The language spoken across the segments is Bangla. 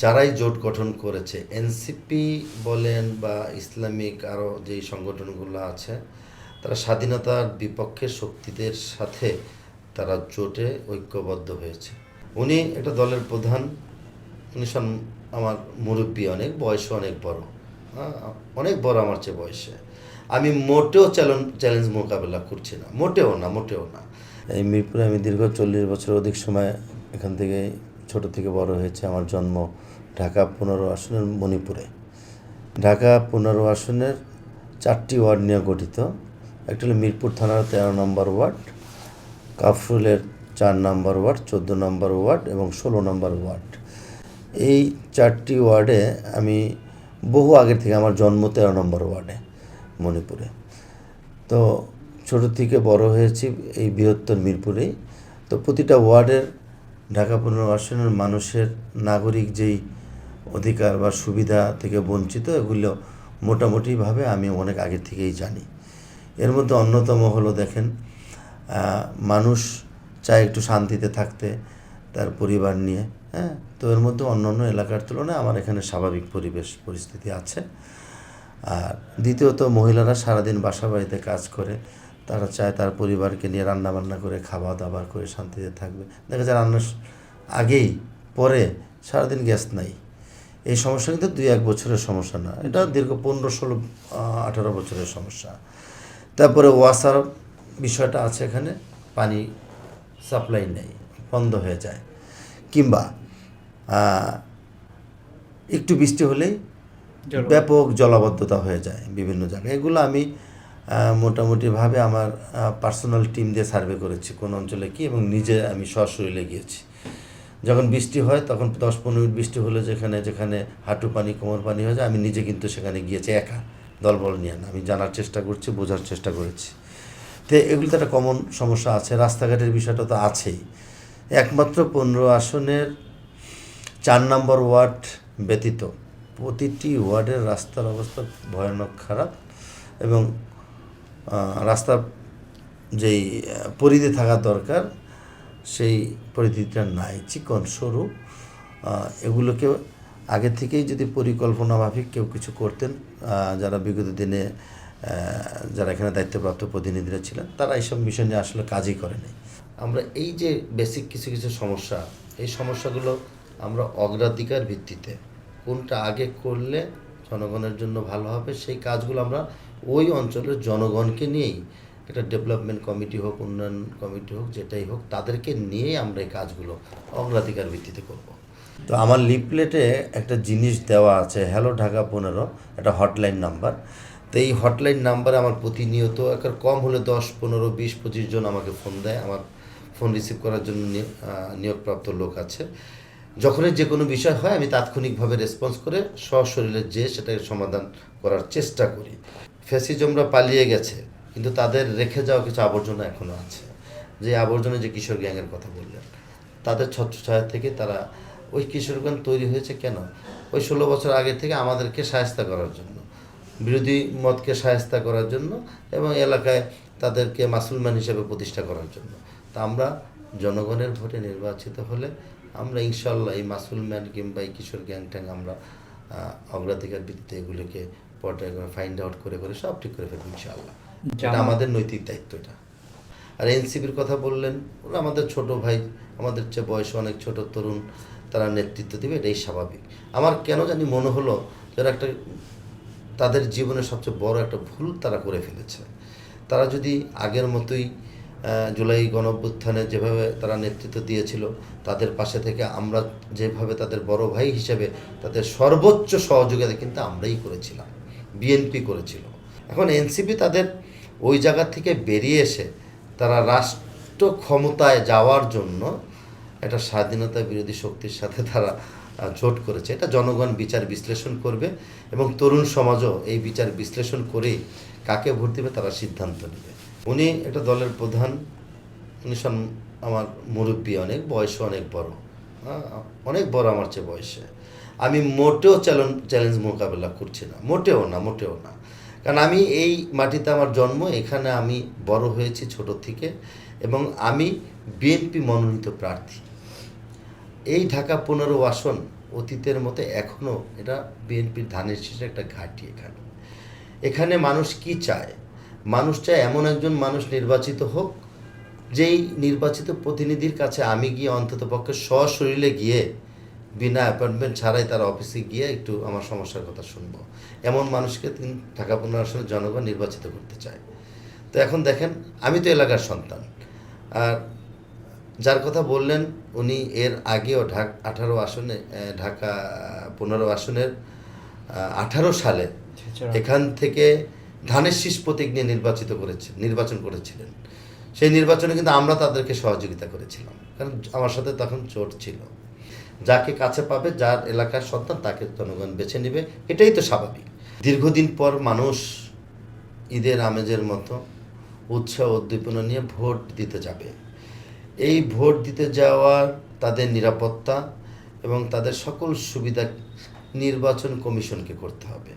যারাই জোট গঠন করেছে এনসিপি বলেন বা ইসলামিক আরও যেই সংগঠনগুলো আছে, তারা স্বাধীনতার বিপক্ষের শক্তিদের সাথে তারা জোটে ঐক্যবদ্ধ হয়েছে। উনি একটা দলের প্রধান, উনি আমার মুরব্বী, অনেক বয়সে অনেক বড়, অনেক বড় আমার চেয়ে বয়সে। আমি মোটেও চ্যালেঞ্জ মোকাবেলা করছি না, মোটেও না, মোটেও না। এই মিরপুরে আমি দীর্ঘ 40 বছর অধিক সময় এখান থেকে ছোট থেকে বড় হয়েছে। আমার জন্ম ঢাকা 15 আসনের মণিপুরে। ঢাকা 15 আসনের 4টি ওয়ার্ড নিয়ে গঠিত। একটা হলো মিরপুর থানার 13 নম্বর ওয়ার্ড, কাফরুলের 4 নম্বর ওয়ার্ড, 14 নম্বর ওয়ার্ড এবং 16 নম্বর ওয়ার্ড। এই 4টি ওয়ার্ডে আমি বহু আগের থেকে, আমার জন্ম 13 নম্বর ওয়ার্ডে মণিপুরে। তো ছোট থেকে বড় হয়েছি এই বৃহত্তর মিরপুরেই। তো প্রতিটা ওয়ার্ডের ঢাকা 15 আসনের মানুষের নাগরিক যেই অধিকার বা সুবিধা থেকে বঞ্চিত, এগুলো মোটামুটিভাবে আমি অনেক আগে থেকেই জানি। এর মধ্যে অন্যতম হলো, দেখেন, মানুষ চায় একটু শান্তিতে থাকতে তার পরিবার নিয়ে, হ্যাঁ। তো এর মধ্যে অন্য অন্য এলাকার তুলনায় আমার এখানে স্বাভাবিক পরিবেশ পরিস্থিতি আছে। আর দ্বিতীয়ত, মহিলারা সারাদিন বাসা বাড়িতে কাজ করে, তারা চায় তার পরিবারকে নিয়ে রান্নাবান্না করে খাওয়া দাওয়া করে শান্তিতে থাকবে। দেখা যায় রান্নার আগেই পরে সারাদিন গ্যাস নাই। এই সমস্যা কিন্তু 2-1 বছরের সমস্যা না, এটা দীর্ঘ 15, 16, 18 বছরের সমস্যা। তারপরে ওয়াসার বিষয়টা আছে, এখানে পানি সাপ্লাই নেই, বন্ধ হয়ে যায়, কিংবা একটু বৃষ্টি হলেই ব্যাপক জলাবদ্ধতা হয়ে যায় বিভিন্ন জায়গায়। এগুলো আমি মোটামুটিভাবে আমার পার্সোনাল টিম দিয়ে সার্ভে করেছি কোন অঞ্চলে কি, এবং নিজে আমি সশরীরে গিয়েছি। যখন বৃষ্টি হয় তখন 10-15 মিনিট বৃষ্টি হলে যেখানে যেখানে হাঁটু পানি কোমর পানি হয়ে যায়, আমি নিজে কিন্তু সেখানে গিয়েছি, একা, দলবল নিয়ে না। আমি জানার চেষ্টা করছি, বোঝার চেষ্টা করেছি। তো এগুলো তো একটা কমন সমস্যা আছে। রাস্তাঘাটের বিষয়টা তো আছেই। একমাত্র 15 আসনের 4 নম্বর ওয়ার্ড ব্যতীত প্রতিটি ওয়ার্ডের রাস্তার অবস্থা ভয়ানক খারাপ, এবং রাস্তার যেই পরিধি থাকা দরকার সেই পরিধিটা নাই, চিকন সরু। এগুলোকে আগে থেকেই যদি পরিকল্পনা মাফিক কেউ কিছু করতেন, যারা বিগত দিনে যারা এখানে দায়িত্বপ্রাপ্ত প্রতিনিধিরা ছিলেন, তারা এইসব বিষয় নিয়ে আসলে কাজই করেনি। আমরা এই যে বেসিক কিছু কিছু সমস্যা, এই সমস্যাগুলো আমরা অগ্রাধিকার ভিত্তিতে কোনটা আগে করলে জনগণের জন্য ভালো হবে, সেই কাজগুলো আমরা ওই অঞ্চলের জনগণকে নিয়েই, একটা ডেভেলপমেন্ট কমিটি হোক, উন্নয়ন কমিটি হোক, যেটাই হোক, তাদেরকে নিয়েই আমরা এই কাজগুলো অগ্রাধিকার ভিত্তিতে করব। তো আমার লিফলেটে একটা জিনিস দেওয়া আছে, হ্যালো ঢাকা 15, একটা হটলাইন নাম্বার। তো এই হটলাইন নাম্বারে আমার প্রতিনিয়ত একটা কম হলে 10, 15, 20, 25 জন আমাকে ফোন দেয়। আমার ফোন রিসিভ করার জন্য নিয়োগপ্রাপ্ত লোক আছে। যখনই যে কোনো বিষয় হয়, আমি তাৎক্ষণিকভাবে রেসপন্স করে সশরীরে যে সেটাকে সমাধান করার চেষ্টা করি। ফ্যাসিজমরা পালিয়ে গেছে, কিন্তু তাদের রেখে যাওয়া কিছু আবর্জনা এখনও আছে। যে আবর্জনা, যে কিশোর গ্যাংয়ের কথা বললেন, তাদের ছত্রছায়া থেকে তারা, ওই কিশোর গ্যাং তৈরি হয়েছে কেন? ওই 16 বছর আগে থেকে আমাদেরকে শায়েস্তা করার জন্য, বিরোধী মতকে শায়েস্তা করার জন্য, এবং এলাকায় তাদেরকে মাসুলমান হিসেবে প্রতিষ্ঠা করার জন্য। তা আমরা জনগণের ভোটে নির্বাচিত হলে আমরা ইনশাল্লাহ এই মাসুলম্যান কিংবা এই কিশোর গ্যাং ট্যাং আমরা অগ্রাধিকার ভিত্তিতে এগুলোকে পর্যায়ে করে ফাইন্ড আউট করে করে সব ঠিক করে ফেলবো ইনশাআল্লাহ। এটা আমাদের নৈতিক দায়িত্ব এটা। আর এনসিপির কথা বললেন, ওরা আমাদের ছোট ভাই, আমাদের চেয়ে বয়সে অনেক ছোট তরুণ, তারা নেতৃত্ব দেবে, এটাই স্বাভাবিক। আমার কেন জানি মনে হলো যারা একটা, তাদের জীবনের সবচেয়ে বড় একটা ভুল তারা করে ফেলেছে। তারা যদি আগের মতোই জুলাই গণঅভ্যুত্থানে যেভাবে তারা নেতৃত্ব দিয়েছিল, তাদের পাশে থেকে আমরা যেভাবে তাদের বড় ভাই হিসেবে তাদের সর্বোচ্চ সহযোগিতা কিন্তু আমরাই করেছিলাম, বিএনপি করেছিল। এখন এনসিপি তাদের ওই জায়গা থেকে বেরিয়ে এসে তারা রাষ্ট্র ক্ষমতায় যাওয়ার জন্য একটা স্বাধীনতা বিরোধী শক্তির সাথে তারা জোট করেছে। এটা জনগণ বিচার বিশ্লেষণ করবে, এবং তরুণ সমাজও এই বিচার বিশ্লেষণ করেই কাকে ভোট দেবে তারা সিদ্ধান্ত নেবে। উনি একটা দলের প্রধান, উনি আমার মুরব্বী, অনেক বয়সে অনেক বড়, অনেক বড় আমার চেয়ে বয়সে। আমি মোটেও চ্যালেঞ্জ মোকাবেলা করছি না, মোটেও না, মোটেও না। কারণ আমি এই মাটিতে আমার জন্ম, এখানে আমি বড় হয়েছি ছোট থেকে, এবং আমি বিএনপি মনোনীত প্রার্থী। এই ঢাকা 15 আসন অতীতের মতো এখনও এটা বিএনপির ধানের শীষে একটা ঘাঁটি। এখানে মানুষ কি চায়? মানুষ চায় এমন একজন মানুষ নির্বাচিত হোক, যেই নির্বাচিত প্রতিনিধির কাছে আমি গিয়ে অন্ততপক্ষে সশরীরে গিয়ে বিনা অ্যাপয়েন্টমেন্ট ছাড়াই তার অফিসে গিয়ে একটু আমার সমস্যার কথা শুনবো। এমন মানুষকে ঢাকা 15 আসনের জনগণ নির্বাচিত করতে চায়। তো এখন দেখেন, আমি তো এলাকার সন্তান, আর যার কথা বললেন উনি এর আগেও 18 আসনে, ঢাকা 15 আসনের 18 সালে এখান থেকে ধানের শীষ প্রতীক নিয়ে নির্বাচন করেছিলেন। সেই নির্বাচনে কিন্তু আমরা তাদেরকে সহযোগিতা করেছিলাম, কারণ আমার সাথে তখন জোট ছিল। যাকে কাছে পাবে, যার এলাকার সন্তান, তাকে জনগণ বেছে নেবে, এটাই তো স্বাভাবিক। দীর্ঘদিন পর মানুষ ঈদের আমেজের মতো উৎসাহ উদ্দীপনা নিয়ে ভোট দিতে যাবে। এই ভোট দিতে যাওয়ার তাদের নিরাপত্তা এবং তাদের সকল সুবিধা নির্বাচন কমিশনকে করতে হবে।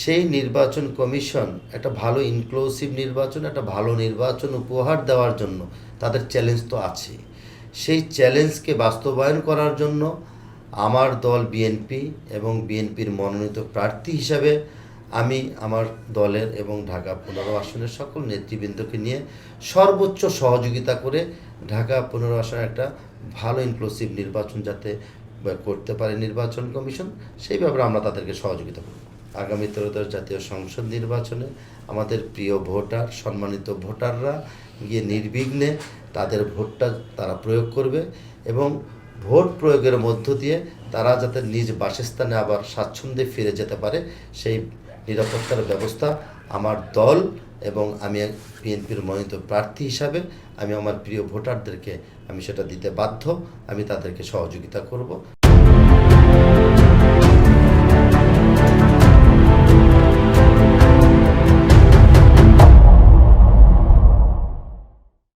সেই নির্বাচন কমিশন একটা ভালো ইনক্লুসিভ নির্বাচন, একটা ভালো নির্বাচন উপহার দেওয়ার জন্য তাদের চ্যালেঞ্জ তো আছে। সেই চ্যালেঞ্জকে বাস্তবায়ন করার জন্য আমার দল বিএনপি এবং বিএনপির মনোনীত প্রার্থী হিসাবে আমি আমার দলের এবং ঢাকা 15 আসনের সকল নেতৃবৃন্দকে নিয়ে সর্বোচ্চ সহযোগিতা করে ঢাকা 15 আসনের একটা ভালো ইনক্লুসিভ নির্বাচন যাতে করতে পারে নির্বাচন কমিশন, সেই ব্যাপারে আমরা তাদেরকে সহযোগিতা করব। আগামী ত্রয়োদশ জাতীয় সংসদ নির্বাচনে আমাদের প্রিয় ভোটার, সম্মানিত ভোটাররা গিয়ে নির্বিঘ্নে তাদের ভোটটা তারা প্রয়োগ করবে এবং ভোট প্রয়োগের মধ্য দিয়ে তারা যাতে নিজ বাসস্থানে আবার স্বাচ্ছন্দ্যে ফিরে যেতে পারে, সেই নিরাপত্তার ব্যবস্থা আমার দল এবং আমি বিএনপির মনোনীত প্রার্থী হিসাবে আমি আমার প্রিয় ভোটারদেরকে আমি সেটা দিতে বাধ্য। আমি তাদেরকে সহযোগিতা করব।